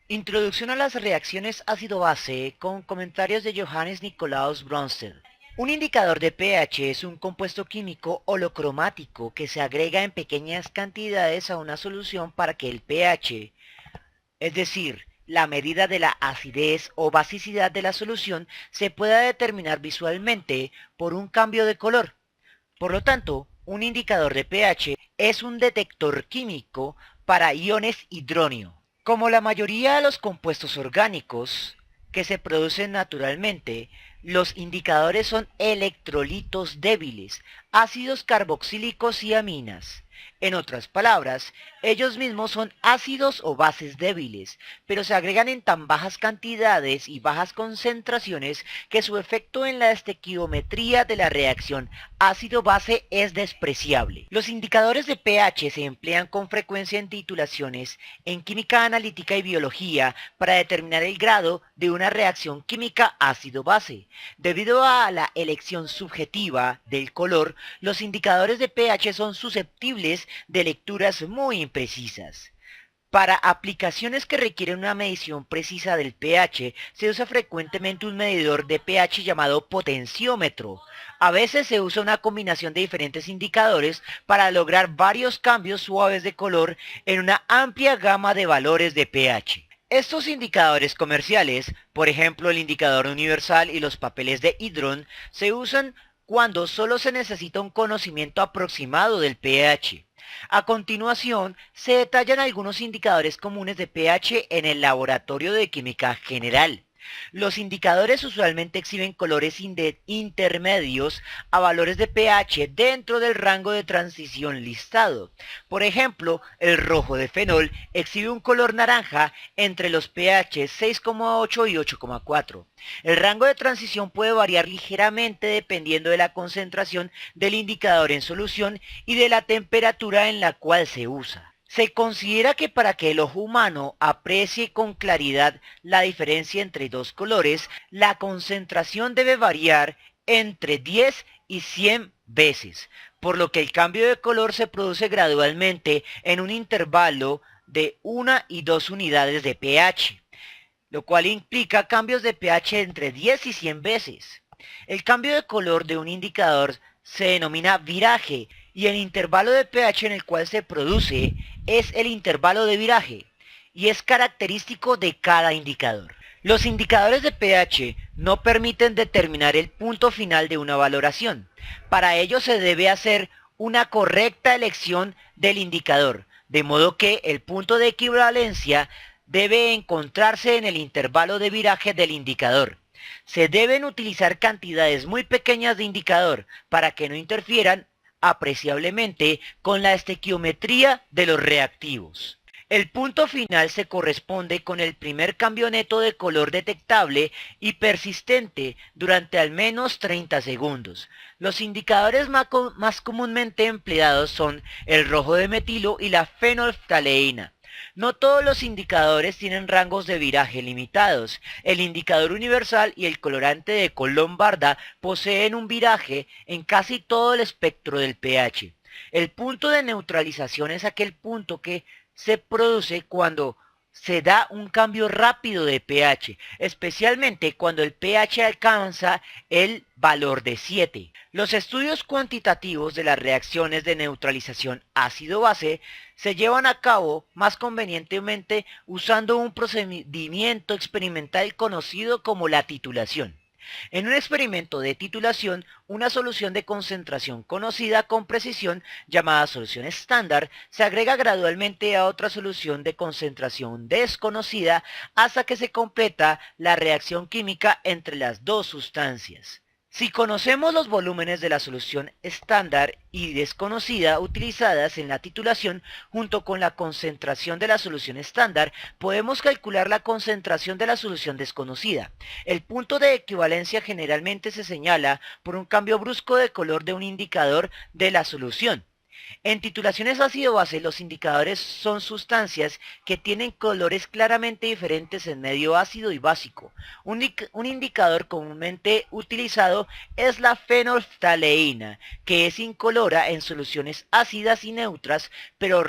Introducción a las reacciones ácido-base con comentarios de Johannes Nikolaus Bronsted. Un indicador de pH es un compuesto químico holocromático que se agrega en pequeñas cantidades a una solución para que el pH, es decir, la medida de la acidez o basicidad de la solución, se pueda determinar visualmente por un cambio de color. Por lo tanto, un indicador de pH es un detector químico para iones hidróneo. Como la mayoría de los compuestos orgánicos que se producen naturalmente, los indicadores son electrolitos débiles, ácidos carboxílicos y aminas. En otras palabras, ellos mismos son ácidos o bases débiles, pero se agregan en tan bajas cantidades y bajas concentraciones que su efecto en la estequiometría de la reacción ácido-base es despreciable. Los indicadores de pH se emplean con frecuencia en titulaciones en química analítica y biología para determinar el grado de una reacción química ácido-base. Debido a la elección subjetiva del color, los indicadores de pH son susceptibles de lecturas muy imprecisas. Para aplicaciones que requieren una medición precisa del pH, se usa frecuentemente un medidor de pH llamado potenciómetro. A veces se usa una combinación de diferentes indicadores para lograr varios cambios suaves de color en una amplia gama de valores de pH. Estos indicadores comerciales, por ejemplo el indicador universal y los papeles de Hidron, se usan cuando solo se necesita un conocimiento aproximado del pH. A continuación, se detallan algunos indicadores comunes de pH en el laboratorio de química general. Los indicadores usualmente exhiben colores intermedios a valores de pH dentro del rango de transición listado. Por ejemplo, el rojo de fenol exhibe un color naranja entre los pH 6,8 y 8,4. El rango de transición puede variar ligeramente dependiendo de la concentración del indicador en solución y de la temperatura en la cual se usa. Se considera que para que el ojo humano aprecie con claridad la diferencia entre dos colores, la concentración debe variar entre 10 y 100 veces, por lo que el cambio de color se produce gradualmente en un intervalo de 1 y 2 unidades de pH, lo cual implica cambios de pH entre 10 y 100 veces. El cambio de color de un indicador se denomina viraje y el intervalo de pH en el cual se produce es el intervalo de viraje y es característico de cada indicador. Los indicadores de pH no permiten determinar el punto final de una valoración. Para ello se debe hacer una correcta elección del indicador, de modo que el punto de equivalencia debe encontrarse en el intervalo de viraje del indicador. Se deben utilizar cantidades muy pequeñas de indicador para que no interfieran apreciablemente con la estequiometría de los reactivos. El punto final se corresponde con el primer cambio neto de color detectable y persistente durante al menos 30 segundos. Los indicadores más comúnmente empleados son el rojo de metilo y la fenolftaleína. No todos los indicadores tienen rangos de viraje limitados. El indicador universal y el colorante de Colombarda poseen un viraje en casi todo el espectro del pH. El punto de neutralización es aquel punto que se produce cuando se da un cambio rápido de pH, especialmente cuando el pH alcanza el valor de 7. Los estudios cuantitativos de las reacciones de neutralización ácido-base se llevan a cabo más convenientemente usando un procedimiento experimental conocido como la titulación. En un experimento de titulación, una solución de concentración conocida con precisión, llamada solución estándar, se agrega gradualmente a otra solución de concentración desconocida hasta que se completa la reacción química entre las dos sustancias. Si conocemos los volúmenes de la solución estándar y desconocida utilizadas en la titulación junto con la concentración de la solución estándar, podemos calcular la concentración de la solución desconocida. El punto de equivalencia generalmente se señala por un cambio brusco de color de un indicador de la solución. En titulaciones ácido-base, los indicadores son sustancias que tienen colores claramente diferentes en medio ácido y básico. Un indicador comúnmente utilizado es la fenolftaleína, que es incolora en soluciones ácidas y neutras, pero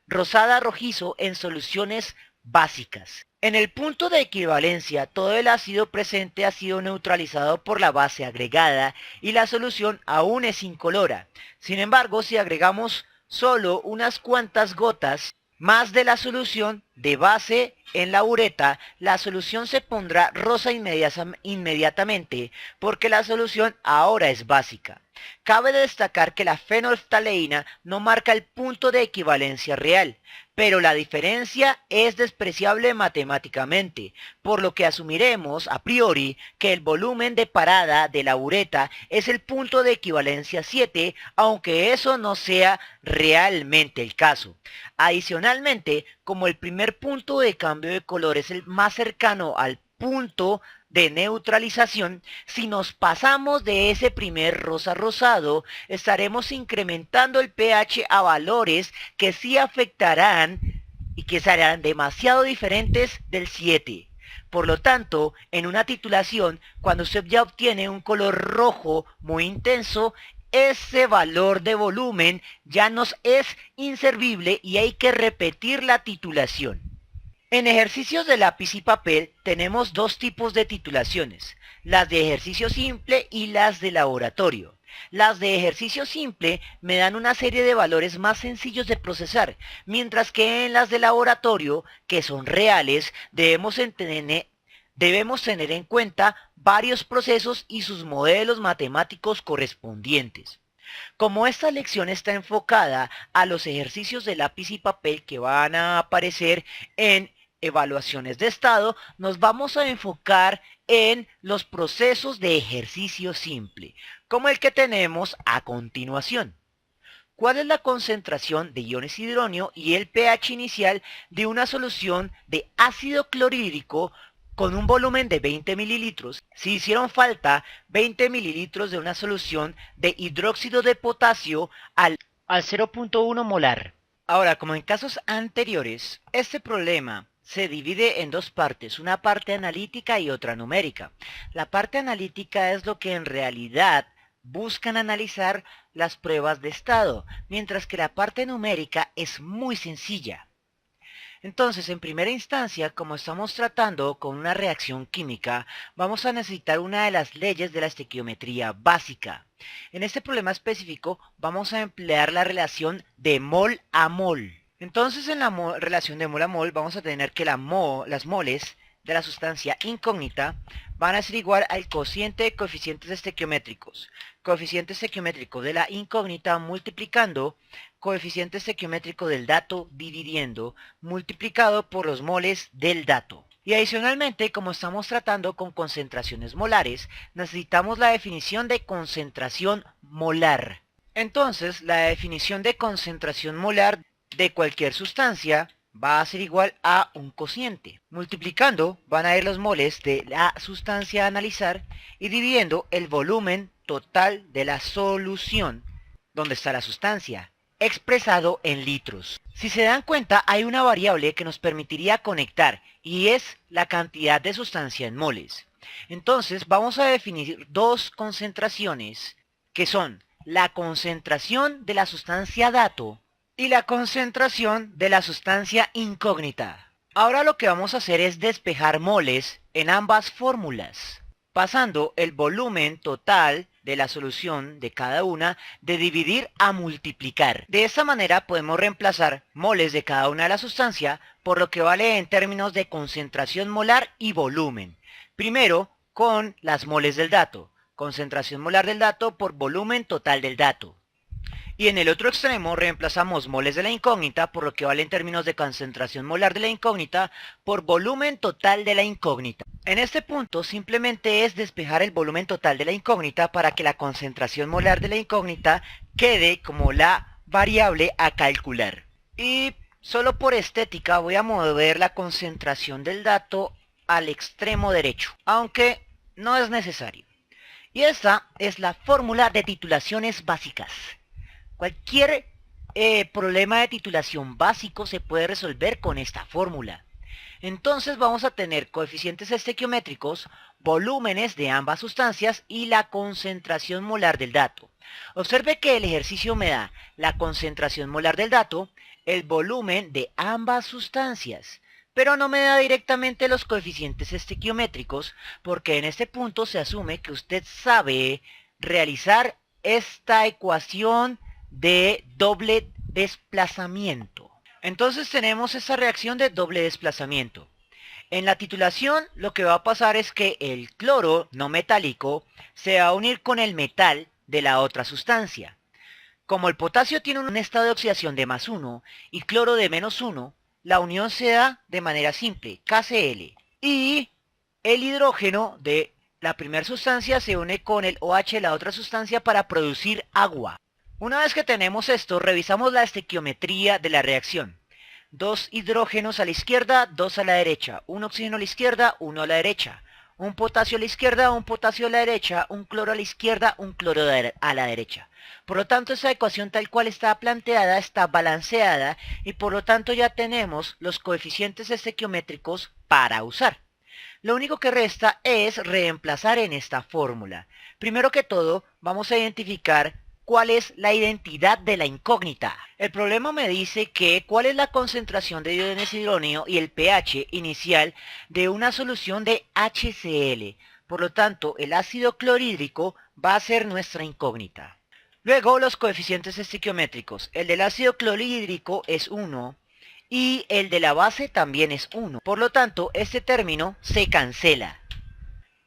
rosada rojizo en soluciones básicas. En el punto de equivalencia, todo el ácido presente ha sido neutralizado por la base agregada y la solución aún es incolora. Sin embargo, si agregamos solo unas cuantas gotas más de la solución de base en la ureta, la solución se pondrá rosa inmediatamente porque la solución ahora es básica. Cabe destacar que la fenolftaleína no marca el punto de equivalencia real, pero la diferencia es despreciable matemáticamente, por lo que asumiremos a priori que el volumen de parada de la ureta es el punto de equivalencia 7, aunque eso no sea realmente el caso. Adicionalmente, como el primer punto de cambio de color es el más cercano al punto de neutralización, si nos pasamos de ese primer rosa rosado, estaremos incrementando el pH a valores que sí afectarán y que serán demasiado diferentes del 7. Por lo tanto, en una titulación, cuando usted ya obtiene un color rojo muy intenso, ese valor de volumen ya nos es inservible y hay que repetir la titulación. En ejercicios de lápiz y papel tenemos dos tipos de titulaciones, las de ejercicio simple y las de laboratorio. Las de ejercicio simple me dan una serie de valores más sencillos de procesar, mientras que en las de laboratorio, que son reales, debemos tener en cuenta varios procesos y sus modelos matemáticos correspondientes. Como esta lección está enfocada a los ejercicios de lápiz y papel que van a aparecer en evaluaciones de estado, nos vamos a enfocar en los procesos de ejercicio simple, como el que tenemos a continuación. ¿Cuál es la concentración de iones hidronio y el pH inicial de una solución de ácido clorhídrico con un volumen de 20 mililitros? Si hicieron falta 20 mililitros de una solución de hidróxido de potasio al 0.1 molar. Ahora, como en casos anteriores, este problema se divide en dos partes, una parte analítica y otra numérica. La parte analítica es lo que en realidad buscan analizar las pruebas de estado, mientras que la parte numérica es muy sencilla. Entonces, en primera instancia, como estamos tratando con una reacción química, vamos a necesitar una de las leyes de la estequiometría básica. En este problema específico, vamos a emplear la relación de mol a mol. Entonces, en la relación de mol a mol, vamos a tener que las moles de la sustancia incógnita van a ser igual al cociente de coeficientes estequiométricos. Coeficiente estequiométrico de la incógnita multiplicando coeficiente estequiométrico del dato dividiendo multiplicado por los moles del dato. Y adicionalmente, como estamos tratando con concentraciones molares, necesitamos la definición de concentración molar. Entonces, la definición de concentración molar de cualquier sustancia va a ser igual a un cociente. Multiplicando van a ir los moles de la sustancia a analizar y dividiendo el volumen total de la solución, donde está la sustancia, expresado en litros. Si se dan cuenta, hay una variable que nos permitiría conectar y es la cantidad de sustancia en moles. Entonces vamos a definir dos concentraciones que son la concentración de la sustancia dato y la concentración de la sustancia incógnita. Ahora lo que vamos a hacer es despejar moles en ambas fórmulas, pasando el volumen total de la solución de cada una de dividir a multiplicar. De esta manera podemos reemplazar moles de cada una de las sustancias por lo que vale en términos de concentración molar y volumen. Primero con las moles del dato, concentración molar del dato por volumen total del dato. Y en el otro extremo reemplazamos moles de la incógnita por lo que vale en términos de concentración molar de la incógnita por volumen total de la incógnita. En este punto simplemente es despejar el volumen total de la incógnita para que la concentración molar de la incógnita quede como la variable a calcular. Y solo por estética voy a mover la concentración del dato al extremo derecho, aunque no es necesario. Y esta es la fórmula de titulaciones básicas. Cualquier problema de titulación básico se puede resolver con esta fórmula. Entonces vamos a tener coeficientes estequiométricos, volúmenes de ambas sustancias y la concentración molar del dato. Observe que el ejercicio me da la concentración molar del dato, el volumen de ambas sustancias, pero no me da directamente los coeficientes estequiométricos, porque en este punto se asume que usted sabe realizar esta ecuación de doble desplazamiento. Entonces tenemos esa reacción de doble desplazamiento. En la titulación lo que va a pasar es que el cloro no metálico se va a unir con el metal de la otra sustancia. Como el potasio tiene un estado de oxidación de +1 y cloro de -1, la unión se da de manera simple, KCl. Y el hidrógeno de la primera sustancia se une con el OH de la otra sustancia para producir agua. Una vez que tenemos esto, revisamos la estequiometría de la reacción. 2 hidrógenos a la izquierda, 2 a la derecha. Un oxígeno a la izquierda, 1 a la derecha. Un potasio a la izquierda, un potasio a la derecha. Un cloro a la izquierda, un cloro a la derecha. Por lo tanto, esa ecuación tal cual está planteada está balanceada y por lo tanto ya tenemos los coeficientes estequiométricos para usar. Lo único que resta es reemplazar en esta fórmula. Primero que todo, vamos a identificar cuál es la identidad de la incógnita. El problema me dice que cuál es la concentración de diodenes-hidróneo y el pH inicial de una solución de HCl. Por lo tanto, el ácido clorhídrico va a ser nuestra incógnita. Luego, los coeficientes estequiométricos. El del ácido clorhídrico es 1 y el de la base también es 1. Por lo tanto, este término se cancela.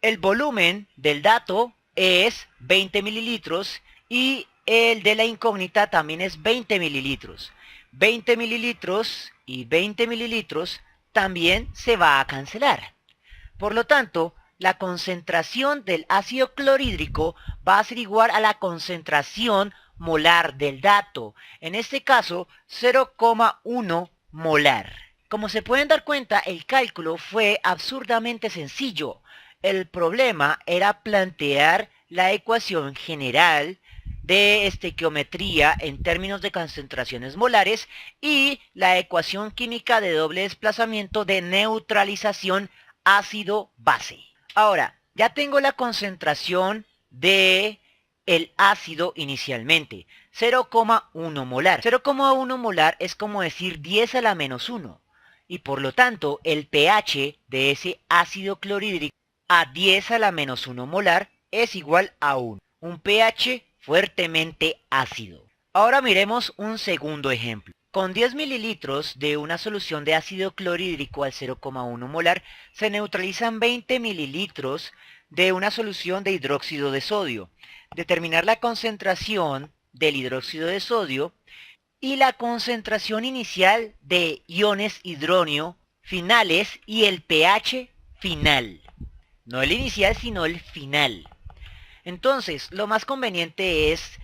El volumen del dato es 20 mililitros y el de la incógnita también es 20 mililitros. 20 mililitros y 20 mililitros también se va a cancelar. Por lo tanto, la concentración del ácido clorhídrico va a ser igual a la concentración molar del dato. En este caso, 0,1 molar. Como se pueden dar cuenta, el cálculo fue absurdamente sencillo. El problema era plantear la ecuación general de estequiometría en términos de concentraciones molares y la ecuación química de doble desplazamiento de neutralización ácido-base. Ahora, ya tengo la concentración de el ácido inicialmente, 0,1 molar. 0,1 molar es como decir 10 a la -1. Y por lo tanto, el pH de ese ácido clorhídrico a 10 a la -1 molar es igual a 1. Un pH fuertemente ácido. Ahora miremos un segundo ejemplo. Con 10 mililitros de una solución de ácido clorhídrico al 0,1 molar, se neutralizan 20 mililitros de una solución de hidróxido de sodio. Determinar la concentración del hidróxido de sodio y la concentración inicial de iones hidróneo finales y el pH final. No el inicial, sino el final. Entonces, lo más conveniente es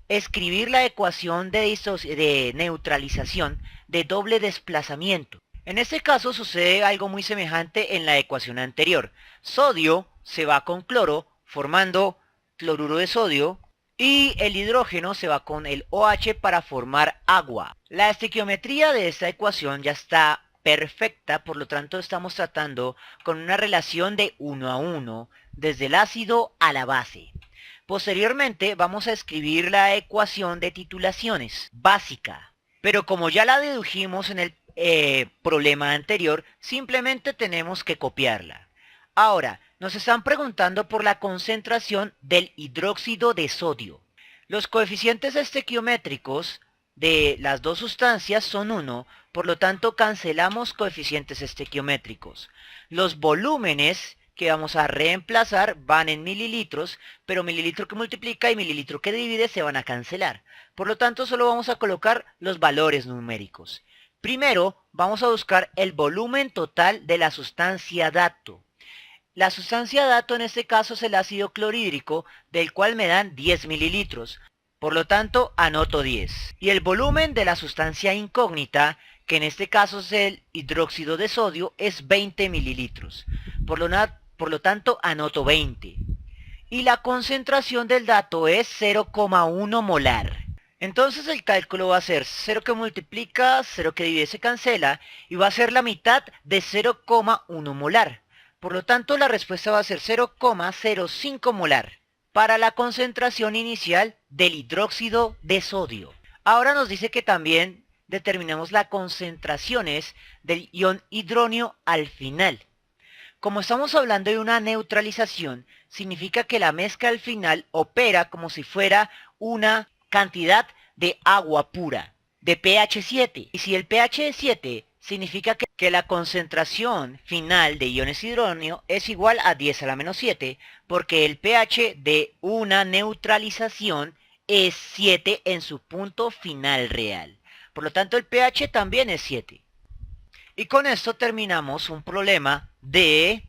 escribir la ecuación de neutralización de doble desplazamiento. En este caso sucede algo muy semejante en la ecuación anterior. Sodio se va con cloro formando cloruro de sodio y el hidrógeno se va con el OH para formar agua. La estequiometría de esta ecuación ya está perfecta, por lo tanto estamos tratando con una relación de 1 a 1 desde el ácido a la base. Posteriormente vamos a escribir la ecuación de titulaciones básica, pero como ya la dedujimos en el problema anterior, simplemente tenemos que copiarla. Ahora, nos están preguntando por la concentración del hidróxido de sodio. Los coeficientes estequiométricos de las dos sustancias son 1, por lo tanto cancelamos coeficientes estequiométricos. Los volúmenes que vamos a reemplazar van en mililitros, pero mililitro que multiplica y mililitro que divide se van a cancelar. Por lo tanto, solo vamos a colocar los valores numéricos. Primero, vamos a buscar el volumen total de la sustancia dato. La sustancia dato en este caso es el ácido clorhídrico, del cual me dan 10 mililitros. Por lo tanto, anoto 10. Y el volumen de la sustancia incógnita, que en este caso es el hidróxido de sodio, es 20 mililitros. Por lo tanto, anoto 20. Y la concentración del dato es 0,1 molar. Entonces el cálculo va a ser 0 que multiplica, 0 que divide se cancela, y va a ser la mitad de 0,1 molar. Por lo tanto, la respuesta va a ser 0,05 molar para la concentración inicial del hidróxido de sodio. Ahora nos dice que también determinamos las concentraciones del ion hidronio al final. Como estamos hablando de una neutralización, significa que la mezcla al final opera como si fuera una cantidad de agua pura, de pH 7. Y si el pH es 7, significa que la concentración final de iones hidronio es igual a 10 a la menos 7, porque el pH de una neutralización es 7 en su punto final real. Por lo tanto, el pH también es 7. Y con esto terminamos un problema de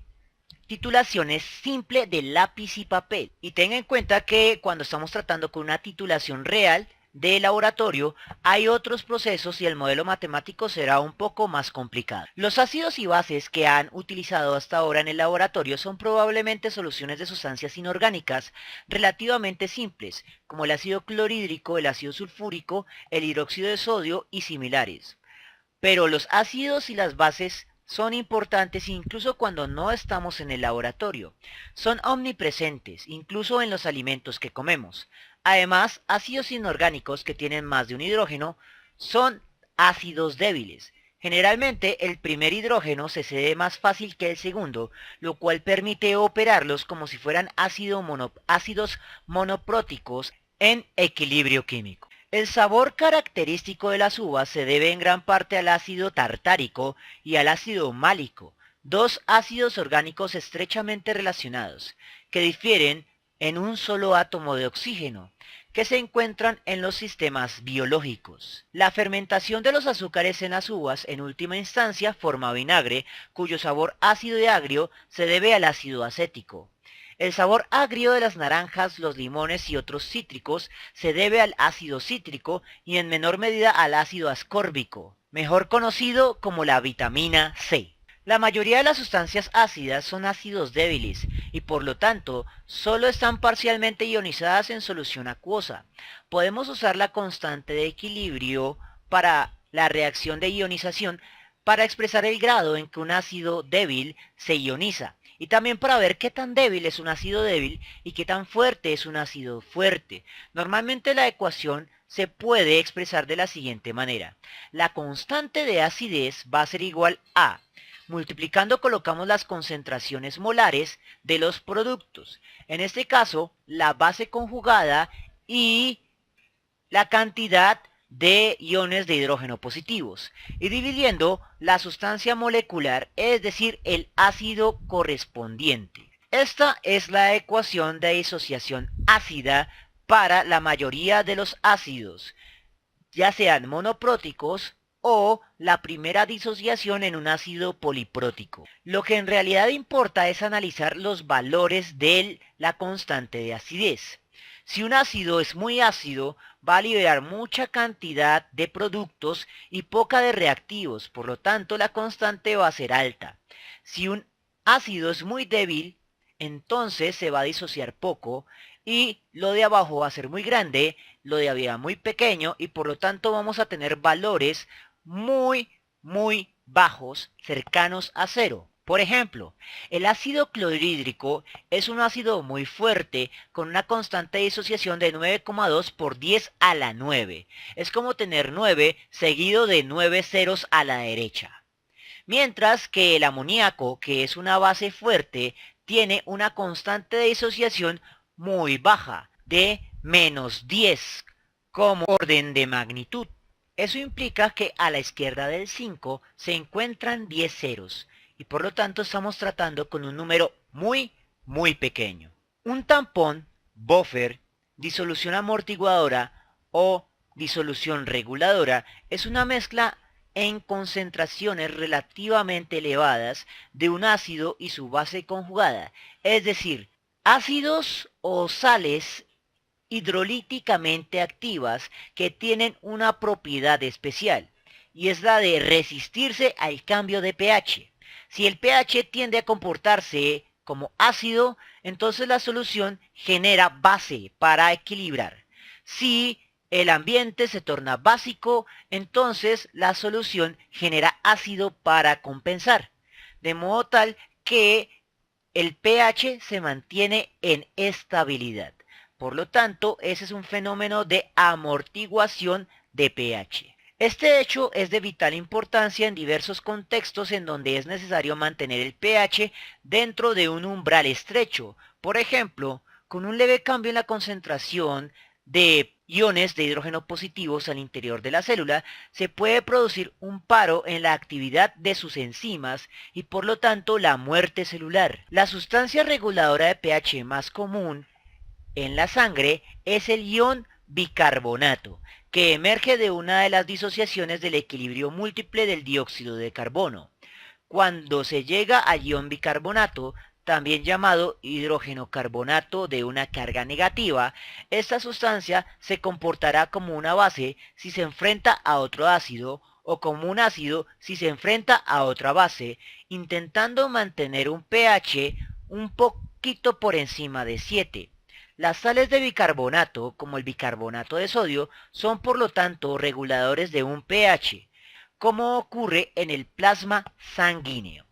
titulaciones simple de lápiz y papel. Y tenga en cuenta que cuando estamos tratando con una titulación real de laboratorio, hay otros procesos y el modelo matemático será un poco más complicado. Los ácidos y bases que han utilizado hasta ahora en el laboratorio son probablemente soluciones de sustancias inorgánicas relativamente simples, como el ácido clorhídrico, el ácido sulfúrico, el hidróxido de sodio y similares. Pero los ácidos y las bases son importantes incluso cuando no estamos en el laboratorio. Son omnipresentes, incluso en los alimentos que comemos. Además, ácidos inorgánicos que tienen más de un hidrógeno son ácidos débiles. Generalmente el primer hidrógeno se cede más fácil que el segundo, lo cual permite operarlos como si fueran ácidos monopróticos en equilibrio químico. El sabor característico de las uvas se debe en gran parte al ácido tartárico y al ácido málico, dos ácidos orgánicos estrechamente relacionados, que difieren en un solo átomo de oxígeno, que se encuentran en los sistemas biológicos. La fermentación de los azúcares en las uvas en última instancia forma vinagre, cuyo sabor ácido y agrio se debe al ácido acético. El sabor agrio de las naranjas, los limones y otros cítricos se debe al ácido cítrico y en menor medida al ácido ascórbico, mejor conocido como la vitamina C. La mayoría de las sustancias ácidas son ácidos débiles y por lo tanto solo están parcialmente ionizadas en solución acuosa. Podemos usar la constante de equilibrio para la reacción de ionización para expresar el grado en que un ácido débil se ioniza. Y también para ver qué tan débil es un ácido débil y qué tan fuerte es un ácido fuerte. Normalmente la ecuación se puede expresar de la siguiente manera. La constante de acidez va a ser igual a, multiplicando colocamos las concentraciones molares de los productos. En este caso, la base conjugada y la cantidad de iones de hidrógeno positivos y dividiendo la sustancia molecular, es decir, el ácido correspondiente. Esta es la ecuación de disociación ácida para la mayoría de los ácidos, ya sean monopróticos o la primera disociación en un ácido poliprótico. Lo que en realidad importa es analizar los valores de la constante de acidez. Si un ácido es muy ácido, va a liberar mucha cantidad de productos y poca de reactivos, por lo tanto la constante va a ser alta. Si un ácido es muy débil, entonces se va a disociar poco y lo de abajo va a ser muy grande, lo de arriba muy pequeño y por lo tanto vamos a tener valores muy bajos, cercanos a cero. Por ejemplo, el ácido clorhídrico es un ácido muy fuerte con una constante de disociación de 9,2 por 10 a la 9. Es como tener 9 seguido de 9 ceros a la derecha. Mientras que el amoníaco, que es una base fuerte, tiene una constante de disociación muy baja, de menos 10 como orden de magnitud. Eso implica que a la izquierda del 5 se encuentran 10 ceros y por lo tanto estamos tratando con un número muy pequeño. Un tampón, buffer, disolución amortiguadora o disolución reguladora es una mezcla en concentraciones relativamente elevadas de un ácido y su base conjugada, es decir, ácidos o sales hidrolíticamente activas que tienen una propiedad especial, y es la de resistirse al cambio de pH. Si el pH tiende a comportarse como ácido, entonces la solución genera base para equilibrar. Si el ambiente se torna básico, entonces la solución genera ácido para compensar. De modo tal que el pH se mantiene en estabilidad. Por lo tanto, ese es un fenómeno de amortiguación de pH. Este hecho es de vital importancia en diversos contextos en donde es necesario mantener el pH dentro de un umbral estrecho. Por ejemplo, con un leve cambio en la concentración de iones de hidrógeno positivos al interior de la célula, se puede producir un paro en la actividad de sus enzimas y por lo tanto la muerte celular. La sustancia reguladora de pH más común en la sangre es el ion bicarbonato, que emerge de una de las disociaciones del equilibrio múltiple del dióxido de carbono. Cuando se llega al ion bicarbonato, también llamado hidrógeno carbonato de una carga negativa, esta sustancia se comportará como una base si se enfrenta a otro ácido o como un ácido si se enfrenta a otra base, intentando mantener un pH un poquito por encima de 7. Las sales de bicarbonato, como el bicarbonato de sodio, son por lo tanto reguladores de un pH, como ocurre en el plasma sanguíneo.